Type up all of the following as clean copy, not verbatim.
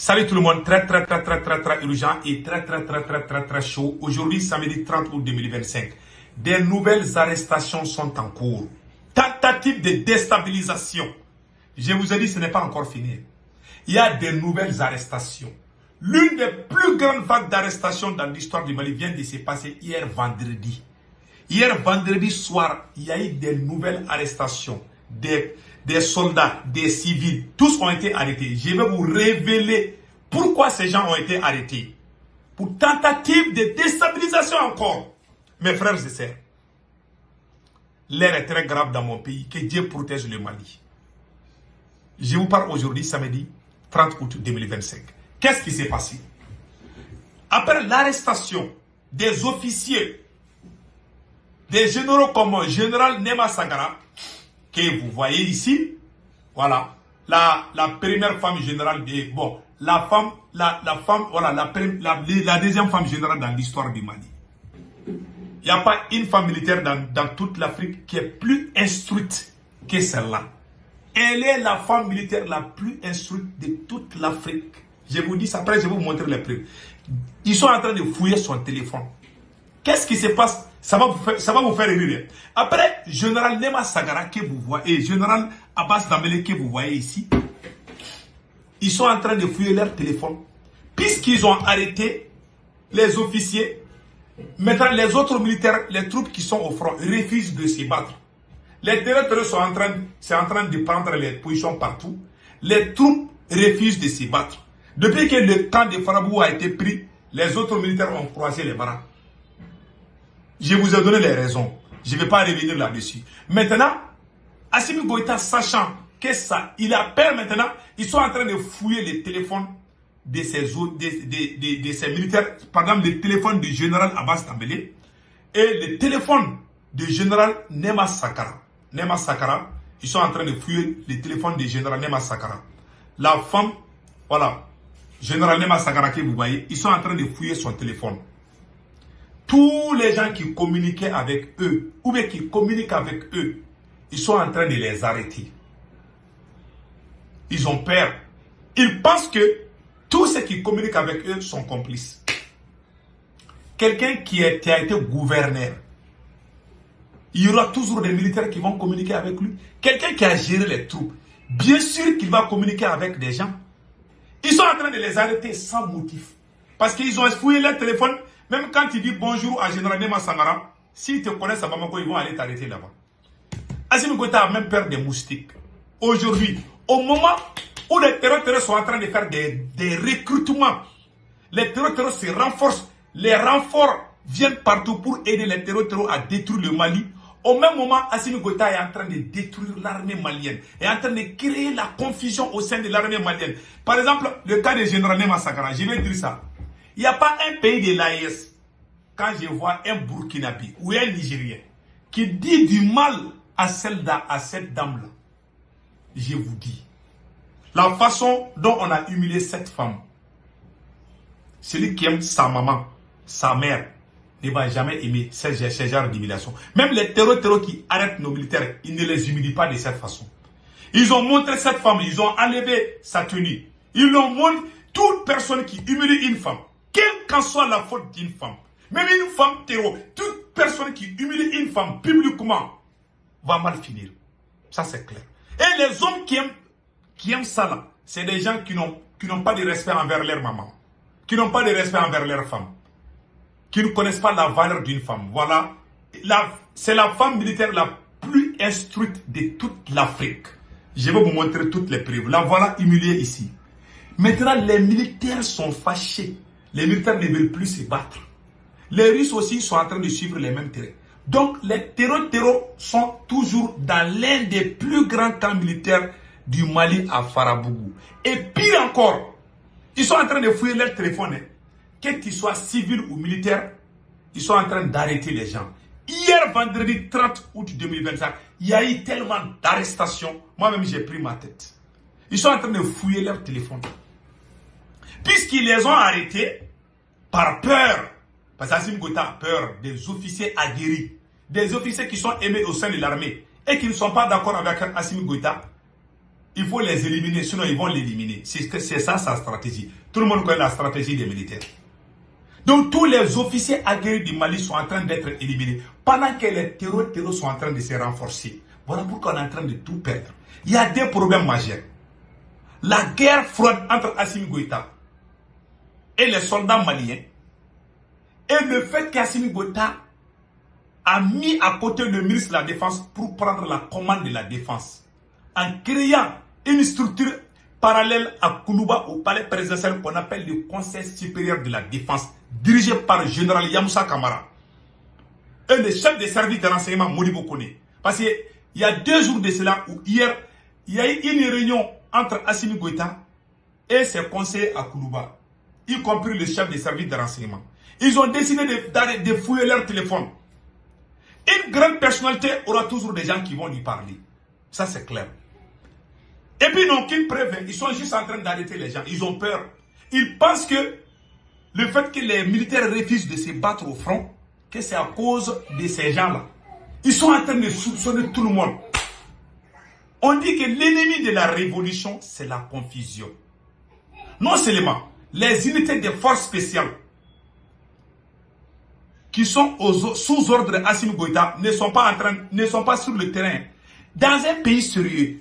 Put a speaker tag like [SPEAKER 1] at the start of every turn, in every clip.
[SPEAKER 1] Salut tout le monde, très urgent et très chaud. Aujourd'hui, samedi 30 août 2025. Des nouvelles arrestations sont en cours. Tentative de déstabilisation. Je vous ai dit, ce n'est pas encore fini. Il y a des nouvelles arrestations. L'une des plus grandes vagues d'arrestations dans l'histoire du Mali vient de se passer hier vendredi. Hier vendredi soir, il y a eu des nouvelles arrestations. Des soldats, des civils, tous ont été arrêtés. Je vais vous révéler pourquoi ces gens ont été arrêtés. Pour tentative de déstabilisation encore. Mes frères et sœurs, l'air est très grave dans mon pays. Que Dieu protège le Mali. Je vous parle aujourd'hui, samedi 30 août 2025. Qu'est-ce qui s'est passé? Après l'arrestation des officiers, des généraux comme le général Nema Sagara, que vous voyez ici, voilà, la première femme générale, la deuxième femme générale dans l'histoire du Mali. Il n'y a pas une femme militaire dans toute l'Afrique qui est plus instruite que celle-là. Elle est la femme militaire la plus instruite de toute l'Afrique. Je vous dis ça, après je vais vous montrer les preuves. Ils sont en train de fouiller son téléphone. Qu'est-ce qui se passe? Ça va vous faire rire. Après, général Nema Sagara que vous voyez, et général Abbas Dambélé que vous voyez ici, ils sont en train de fouiller leur téléphone. Puisqu'ils ont arrêté les officiers, maintenant les autres militaires, les troupes qui sont au front, refusent de se battre. Les territoires sont en train de prendre les positions partout. Les troupes refusent de se battre. Depuis que le camp de Farabou a été pris, les autres militaires ont croisé les bras. Je vous ai donné les raisons. Je ne vais pas revenir là-dessus. Maintenant, Assimi Goïta, sachant que ça, il a peur maintenant, ils sont en train de fouiller les téléphones de ces militaires. Par exemple, le téléphone du général Abbas Dambélé et le téléphone du général Nema Sakara. Nema Sakara, ils sont en train de fouiller le téléphone du général Nema Sakara. La femme, voilà, général Nema Sakara que vous voyez, ils sont en train de fouiller son téléphone. Tous les gens qui communiquaient avec eux, ou bien qui communiquent avec eux, ils sont en train de les arrêter. Ils ont peur. Ils pensent que tous ceux qui communiquent avec eux sont complices. Quelqu'un qui a été gouverneur, il y aura toujours des militaires qui vont communiquer avec lui. Quelqu'un qui a géré les troupes, bien sûr qu'il va communiquer avec des gens. Ils sont en train de les arrêter sans motif. Parce qu'ils ont fouillé leur téléphone. Même quand tu dis bonjour à Général Nema Sangara, s'ils te connaissent à Bamako, ils vont aller t'arrêter là-bas. Assimi Goïta a même peur des moustiques. Aujourd'hui, au moment où les terroristes sont en train de faire des recrutements, les terroristes se renforcent, les renforts viennent partout pour aider les terroristes à détruire le Mali. Au même moment, Assimi Goïta est en train de détruire l'armée malienne, est en train de créer la confusion au sein de l'armée malienne. Par exemple, le cas de Général Nema Sangara, je vais dire ça. Il n'y a pas un pays de l'AES, quand je vois un Burkinabé ou un Nigérien qui dit du mal à cette dame-là, je vous dis, la façon dont on a humilié cette femme, celui qui aime sa maman, sa mère, ne va jamais aimer ce genre d'humiliation. Même les terroristes qui arrêtent nos militaires, ils ne les humilient pas de cette façon. Ils ont montré cette femme, ils ont enlevé sa tenue. Ils l'ont montré, toute personne qui humilie une femme, quelle qu'en soit la faute d'une femme, même une femme terreau, toute personne qui humilie une femme publiquement va mal finir. Ça c'est clair. Et les hommes qui aiment ça là, c'est des gens qui n'ont pas de respect envers leur maman, qui n'ont pas de respect envers leur femme, qui ne connaissent pas la valeur d'une femme. Voilà, c'est la femme militaire la plus instruite de toute l'Afrique. Je vais vous montrer toutes les preuves. La voilà humiliée ici. Maintenant, les militaires sont fâchés. Les militaires ne veulent plus se battre. Les Russes aussi sont en train de suivre les mêmes terrains. Donc, les terreaux sont toujours dans l'un des plus grands camps militaires du Mali à Farabougou. Et pire encore, ils sont en train de fouiller leur téléphone. Que tu sois civil ou militaire, ils sont en train d'arrêter les gens. Hier, vendredi 30 août 2025, il y a eu tellement d'arrestations. Moi-même, j'ai pris ma tête. Ils sont en train de fouiller leur téléphone. Puisqu'ils les ont arrêtés par peur, parce qu'Assimi Goïta a peur des officiers aguerris, des officiers qui sont aimés au sein de l'armée et qui ne sont pas d'accord avec Assimi Goïta, il faut les éliminer, sinon ils vont l'éliminer. C'est ça sa stratégie. Tout le monde connaît la stratégie des militaires. Donc tous les officiers aguerris du Mali sont en train d'être éliminés, pendant que les terroristes sont en train de se renforcer. Voilà pourquoi on est en train de tout perdre. Il y a des problèmes majeurs. La guerre froide entre Assimi Goïta et les soldats maliens, et le fait qu'Assimi Goïta a mis à côté le ministre de la Défense pour prendre la commande de la défense, en créant une structure parallèle à Koulouba au palais présidentiel qu'on appelle le Conseil supérieur de la défense, dirigé par le général Yamoussa Kamara, un des chefs des services de renseignement Modibo Kone. Parce qu'il y a 2 jours de cela, où hier, il y a eu une réunion entre Assimi Goïta et ses conseillers à Koulouba, y compris le chef des services de renseignement. Ils ont décidé de fouiller leur téléphone. Une grande personnalité aura toujours des gens qui vont lui parler. Ça, c'est clair. Et puis, ils n'ont qu'une preuve. Ils sont juste en train d'arrêter les gens. Ils ont peur. Ils pensent que le fait que les militaires refusent de se battre au front, que c'est à cause de ces gens-là. Ils sont en train de soupçonner tout le monde. On dit que l'ennemi de la révolution, c'est la confusion. Non seulement les unités de forces spéciales qui sont sous ordre Assimi Goïta ne sont pas sur le terrain. Dans un pays sérieux,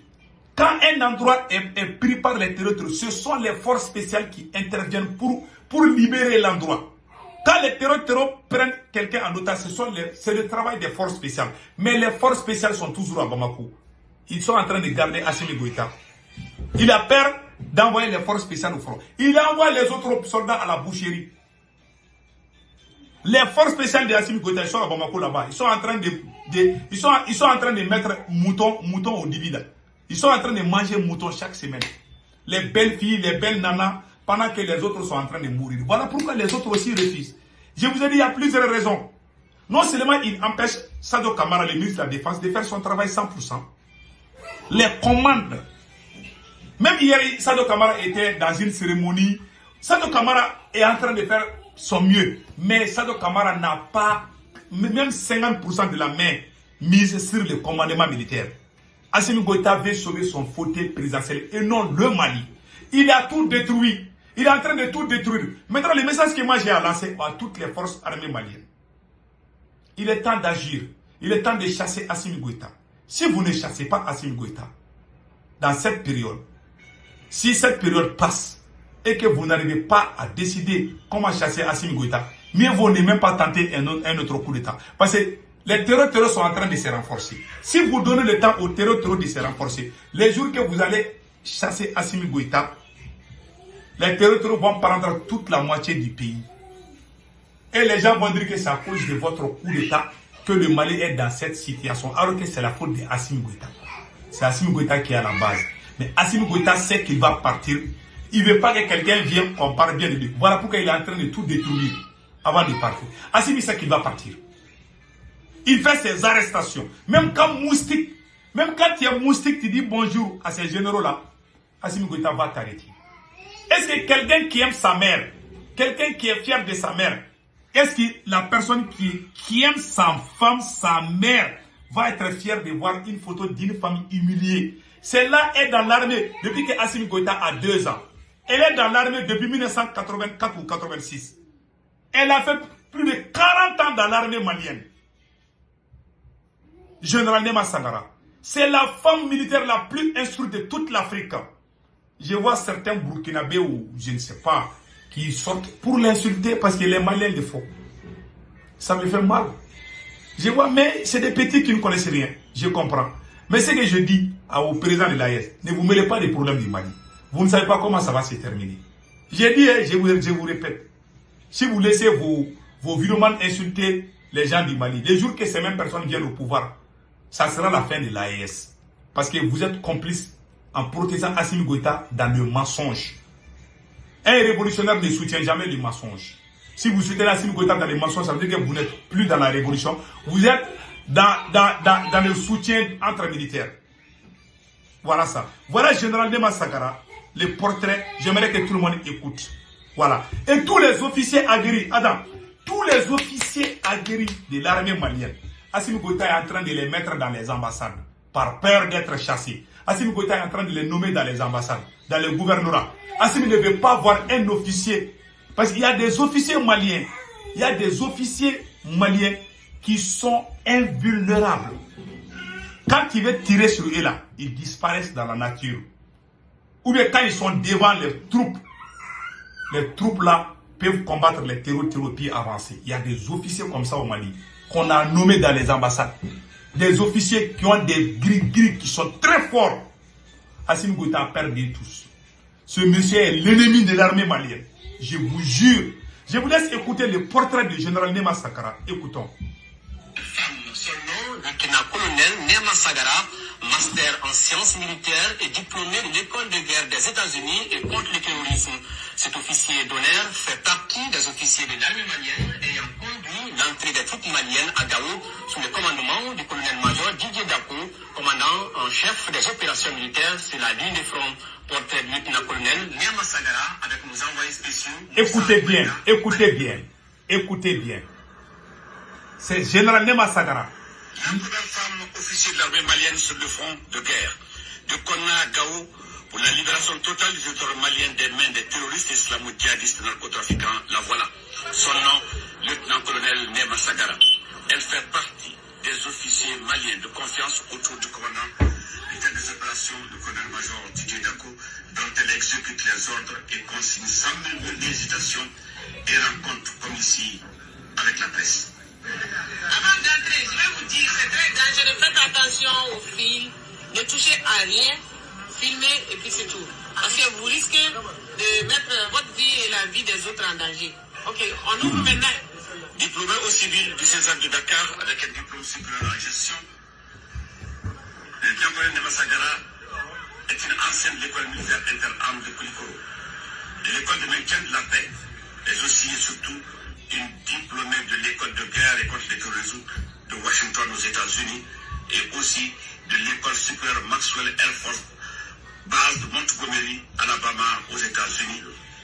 [SPEAKER 1] quand un endroit est pris par les terroristes, ce sont les forces spéciales qui interviennent pour libérer l'endroit. Quand les terroristes prennent quelqu'un en otage, c'est le travail des forces spéciales. Mais les forces spéciales sont toujours à Bamako. Ils sont en train de garder Assimi Goïta. Il a peur d'envoyer les forces spéciales au front. Il envoie les autres soldats à la boucherie. Les forces spéciales de Assimi Goïta, ils sont à Bamako là-bas. Ils sont en train de mettre mouton au divida. Ils sont en train de manger mouton chaque semaine. Les belles filles, les belles nanas, pendant que les autres sont en train de mourir. Voilà pourquoi les autres aussi refusent. Je vous ai dit, il y a plusieurs raisons. Non seulement il empêche Sadio Kamara, le ministre de la Défense, de faire son travail 100%. Les commandes. Même hier, Sadio Kamara était dans une cérémonie. Sadio Kamara est en train de faire son mieux. Mais Sadio Kamara n'a pas même 50% de la main mise sur le commandement militaire. Assimi Goïta veut sauver son fauteuil présidentiel et non le Mali. Il a tout détruit. Il est en train de tout détruire. Maintenant, le message que moi j'ai à lancer à toutes les forces armées maliennes. Il est temps d'agir. Il est temps de chasser Assimi Goïta. Si vous ne chassez pas Assimi Goïta, dans cette période, si cette période passe et que vous n'arrivez pas à décider comment chasser Assimi Goïta, mieux vaut ne même pas tenter un autre coup d'État. Parce que les terroristes sont en train de se renforcer. Si vous donnez le temps aux terroristes de se renforcer, les jours que vous allez chasser Assimi Goïta, les terroristes vont prendre toute la moitié du pays. Et les gens vont dire que c'est à cause de votre coup d'État que le Mali est dans cette situation, alors que c'est la faute d'Assimi Goïta. C'est Assimi Goïta qui est à la base. Mais Assimi Goïta sait qu'il va partir. Il ne veut pas que quelqu'un vienne, qu'on parle bien de lui. Voilà pourquoi il est en train de tout détruire avant de partir. Assimi sait qu'il va partir. Il fait ses arrestations. Même quand il y a Moustique, tu dis bonjour à ces généraux-là, Assimi Goïta va t'arrêter. Est-ce que quelqu'un qui aime sa mère, quelqu'un qui est fier de sa mère, est-ce que la personne qui aime sa femme, sa mère, va être fière de voir une photo d'une femme humiliée? Celle-là est dans l'armée depuis que Assimi Goïta a 2 ans. Elle est dans l'armée depuis 1984 ou 86. Elle a fait plus de 40 ans dans l'armée malienne. Général Nema Sangara. C'est la femme militaire la plus instruite de toute l'Afrique. Je vois certains Burkinabés ou je ne sais pas qui sortent pour l'insulter parce que les Maliens le font. Ça me fait mal. Je vois, mais c'est des petits qui ne connaissent rien. Je comprends. Mais ce que je dis au président de l'AES, ne vous mêlez pas des problèmes du Mali. Vous ne savez pas comment ça va se terminer. J'ai dit, je vous répète, si vous laissez vos viromanes insulter les gens du Mali, les jours que ces mêmes personnes viennent au pouvoir, ça sera la fin de l'AES. Parce que vous êtes complices en protégeant Assimi Goïta dans le mensonge. Un révolutionnaire ne soutient jamais le mensonge. Si vous soutenez Assimi Goïta dans les mensonges, ça veut dire que vous n'êtes plus dans la révolution. Vous êtes dans le soutien entre militaires. Voilà ça. Voilà Général Nema Sangara, le portrait. J'aimerais que tout le monde écoute. Voilà. Et tous les officiers aguerris, Adam, tous les officiers aguerris de l'armée malienne, Assimi Goïta est en train de les mettre dans les ambassades par peur d'être chassés. Assimi Goïta est en train de les nommer dans les ambassades, dans les gouvernorats. Assimi ne veut pas voir un officier. Parce qu'il y a des officiers maliens. Il y a des officiers maliens qui sont invulnérables. Quand il veut tirer sur eux là, ils disparaissent dans la nature. Ou bien quand ils sont devant les troupes là peuvent combattre les terroristes puis avancer. Il y a des officiers comme ça au Mali qu'on a nommés dans les ambassades. Des officiers qui ont des gris qui sont très forts. Assimi Goïta a perdu tous. Ce monsieur est l'ennemi de l'armée malienne. Je vous jure. Je vous laisse écouter le portrait du général Nema Sakara. Écoutons.
[SPEAKER 2] Son nom, lieutenant-colonel Nema Sagara, master en sciences militaires et diplômé de l'école de guerre des États-Unis et contre le terrorisme. Cet officier d'honneur fait partie des officiers de l'armée malienne ayant conduit l'entrée des troupes maliennes à Gao sous le commandement du colonel-major Didier Dako, commandant en chef des opérations militaires sur la ligne de front. Portrait du lieutenant-colonel Nema Sagara avec nos envoyés spéciaux.
[SPEAKER 1] Écoutez bien, écoutez bien, écoutez bien. C'est général Nema Sagara.
[SPEAKER 2] La première femme officier de l'armée malienne sur le front de guerre, de Konna à Gao, pour la libération totale du territoire malien des mains des terroristes islamo-djihadistes narcotrafiquants, la voilà. Son nom, lieutenant-colonel Nema Sagara. Elle fait partie des officiers maliens de confiance autour du commandant du chef des opérations du colonel-major Didier Dako, dont elle exécute les ordres et consigne sans même hésitation et rencontre comme ici avec la presse. Avant d'entrer, je vais vous dire, c'est très dangereux. Faites attention au fil, ne touchez à rien, filmez et puis c'est tout. Parce que vous risquez de mettre votre vie et la vie des autres en danger. Ok, on ouvre maintenant. Diplômé au civil du César de Dakar avec un diplôme supérieur en gestion, le lieutenant-colonel Nema Sagara est une ancienne de l'école militaire interarmes de Koulikoro, de l'école de maintien de la paix, mais aussi et surtout une diplômée de l'école de guerre et contre les terrorisme de Washington aux États-Unis et aussi de l'école supérieure Maxwell Air Force, base de Montgomery, Alabama aux États-Unis,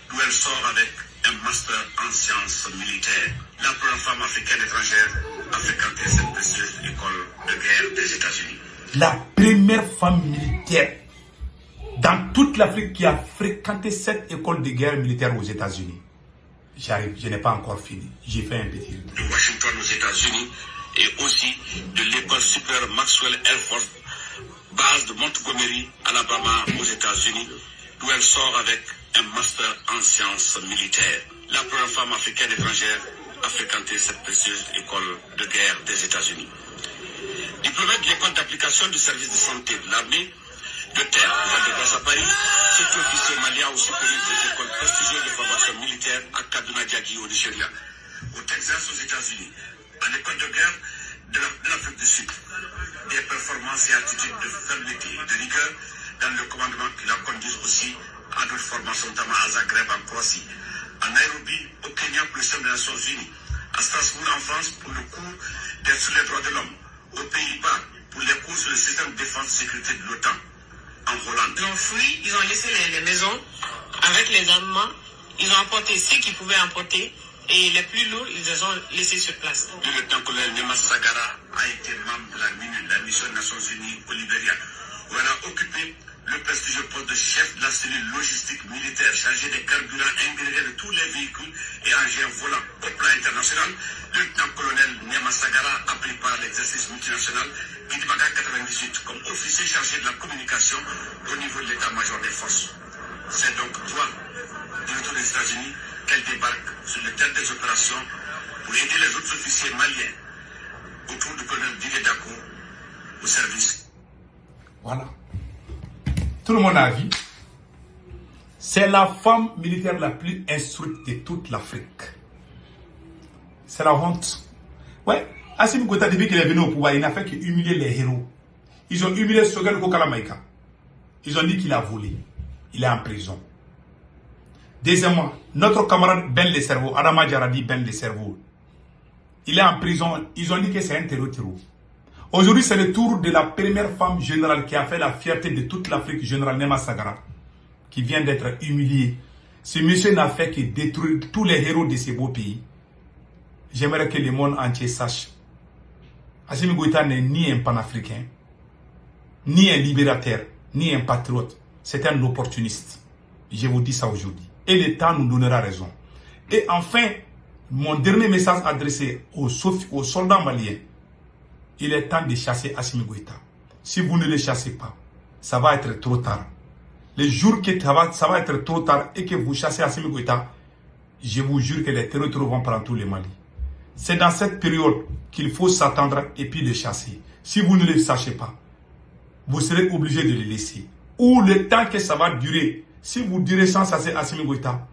[SPEAKER 2] d'où elle sort avec un master en sciences militaires. La première femme africaine étrangère a fréquenté cette précieuse école de guerre des États-Unis.
[SPEAKER 1] La première femme militaire dans toute l'Afrique qui a fréquenté cette école de guerre militaire aux États-Unis. J'arrive, je n'ai pas encore fini. J'ai fait un petit.
[SPEAKER 2] De Washington aux États-Unis et aussi de l'école supérieure Maxwell Air Force, base de Montgomery, Alabama aux États-Unis, d'où elle sort avec un master en sciences militaires. La première femme africaine étrangère a fréquenté cette précieuse école de guerre des États-Unis. Diplômée de l'école d'application du service de santé de l'armée de terre, de grâce à Paris, cet officier malien a aussi connu des écoles prestigieuses de formation militaire à Kaduna Djadji au Nigeria, au Texas aux États-Unis, à l'école de guerre de l'Afrique du Sud. Des performances et attitudes de fermeté et de rigueur dans le commandement qui la conduisent aussi à d'autres formations, notamment à Zagreb en Croatie, à Nairobi au Kenya pour le système des Nations Unies, à Strasbourg en France pour le cours sur les droits de l'homme, aux Pays-Bas pour les cours sur le système de défense et sécurité de l'OTAN. En Hollande. Ils ont fui, ils ont laissé les maisons avec les armements, ils ont emporté ce qu'ils pouvaient emporter et les plus lourds, ils les ont laissés sur place. Le lieutenant-colonel Nema Sagara a été membre de la MINU, la mission des Nations Unies au Libéria, où elle a occupé le prestigieux poste de chef de la cellule logistique militaire chargée des carburants ingrédients de tous les véhicules et engins volants. Au plan international, le lieutenant-colonel Nema Sagara a pris part à l'exercice multinational Guidibaga 98 comme officier chargé de la communication au niveau de l'état-major des forces. C'est donc droit du retour des États-Unis qu'elle débarque sur le terrain des opérations pour aider les autres officiers maliens autour du colonel Didier Dako au service.
[SPEAKER 1] Voilà. Tout le monde a vu. C'est la femme militaire la plus instruite de toute l'Afrique. C'est la honte. Ouais. Assimi Goïta, depuis qu'il est venu au pouvoir, il n'a fait qu'humilier les héros. Ils ont humilié Sogal Kokalamaïka. Ils ont dit qu'il a volé. Il est en prison. Deuxièmement, notre camarade Ben Le Cerveau, Adama Djaradi Ben Le Cerveau, il est en prison. Ils ont dit que c'est un terreau. Aujourd'hui, c'est le tour de la première femme générale qui a fait la fierté de toute l'Afrique, général Nema Sagara, qui vient d'être humilié. Ce monsieur n'a fait que détruire tous les héros de ces beaux pays. J'aimerais que le monde entier sache. Assimi Goïta n'est ni un panafricain, ni un libérateur, ni un patriote. C'est un opportuniste. Je vous dis ça aujourd'hui. Et le temps nous donnera raison. Et enfin, mon dernier message adressé aux soldats maliens. Il est temps de chasser Assimi Goïta. Si vous ne le chassez pas, ça va être trop tard. Les jours que ça va être trop tard et que vous chassez Assimi Goïta, je vous jure que les terroristes vont prendre tous les Mali. C'est dans cette période qu'il faut s'attendre et puis le chasser. Si vous ne le sachez pas, vous serez obligé de le laisser. Ou le temps que ça va durer, si vous durez sans chasser Assimi Goïta,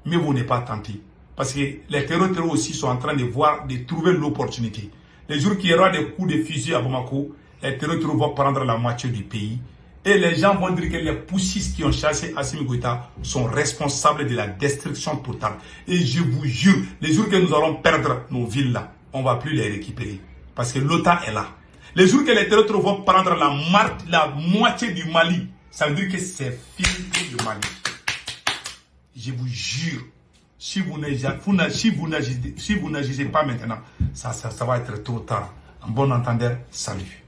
[SPEAKER 1] mais vous n'êtes pas tenté. Parce que les terroristes aussi sont en train de trouver l'opportunité. Les jours qu'il y aura des coups de fusil à Bamako, les terroristes vont prendre la moitié du pays. Et les gens vont dire que les poussistes qui ont chassé Assimi Goïta sont responsables de la destruction totale. Et je vous jure, les jours que nous allons perdre nos villes là, on ne va plus les récupérer. Parce que l'OTAN est là. Les jours que les terroristes vont prendre la moitié du Mali, ça veut dire que c'est fini du Mali. Je vous jure, si vous n'agissez pas maintenant, ça va être trop tard. En bon entendeur, salut.